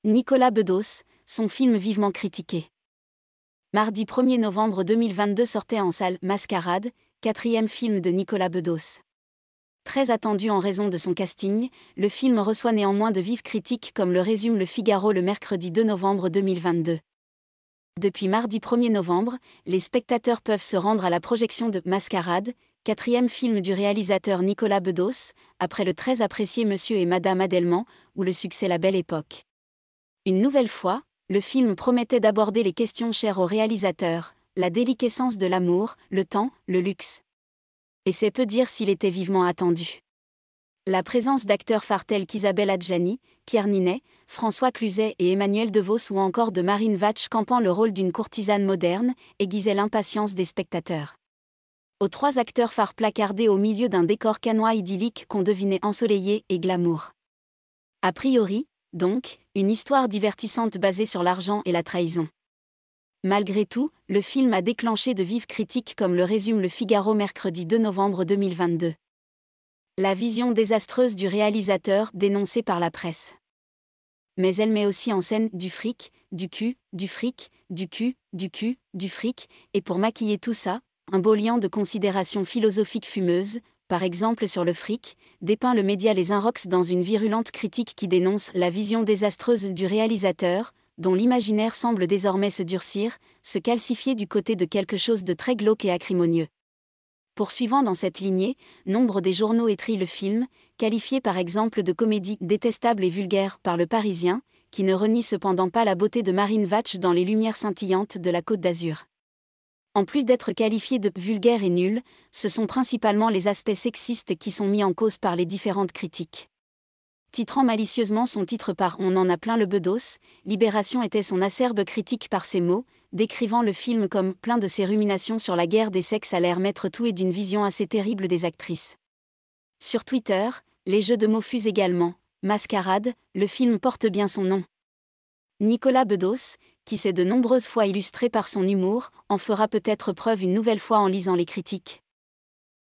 Nicolas Bedos, son film vivement critiqué. Mardi 1er novembre 2022 sortait en salle Mascarade, quatrième film de Nicolas Bedos. Très attendu en raison de son casting, le film reçoit néanmoins de vives critiques comme le résume Le Figaro le mercredi 2 novembre 2022. Depuis mardi 1er novembre, les spectateurs peuvent se rendre à la projection de Mascarade, quatrième film du réalisateur Nicolas Bedos, après le très apprécié Monsieur et Madame Adelman, ou le succès La Belle Époque. Une nouvelle fois, le film promettait d'aborder les questions chères au réalisateur, la déliquescence de l'amour, le temps, le luxe. Et c'est peu dire s'il était vivement attendu. La présence d'acteurs phares tels qu'Isabelle Adjani, Pierre Ninet, François Cluzet et Emmanuel DeVos ou encore de Marine Vatch campant le rôle d'une courtisane moderne, aiguisait l'impatience des spectateurs. Aux trois acteurs phares placardés au milieu d'un décor cannois idyllique qu'on devinait ensoleillé et glamour. A priori, donc, une histoire divertissante basée sur l'argent et la trahison. Malgré tout, le film a déclenché de vives critiques comme le résume Le Figaro mercredi 2 novembre 2022. La vision désastreuse du réalisateur dénoncée par la presse. Mais elle met aussi en scène du fric, du cul, du fric, du cul, du cul, du fric, et pour maquiller tout ça, un beau liant de considérations philosophiques fumeuses, par exemple sur le fric, dépeint le média Les Inrocks dans une virulente critique qui dénonce la vision désastreuse du réalisateur, dont l'imaginaire semble désormais se durcir, se calcifier du côté de quelque chose de très glauque et acrimonieux. Poursuivant dans cette lignée, nombre des journaux étrillent le film, qualifié par exemple de comédie détestable et vulgaire par Le Parisien, qui ne renie cependant pas la beauté de Marine Vatch dans les lumières scintillantes de la Côte d'Azur. En plus d'être qualifié de vulgaire et nul, ce sont principalement les aspects sexistes qui sont mis en cause par les différentes critiques. Titrant malicieusement son titre par On en a plein le bedos, Libération était son acerbe critique par ces mots, décrivant le film comme plein de ces ruminations sur la guerre des sexes à l'air maître tout et d'une vision assez terrible des actrices. Sur Twitter, les jeux de mots fusent également. Mascarade, le film porte bien son nom. Nicolas Bedos, qui s'est de nombreuses fois illustré par son humour, en fera peut-être preuve une nouvelle fois en lisant les critiques.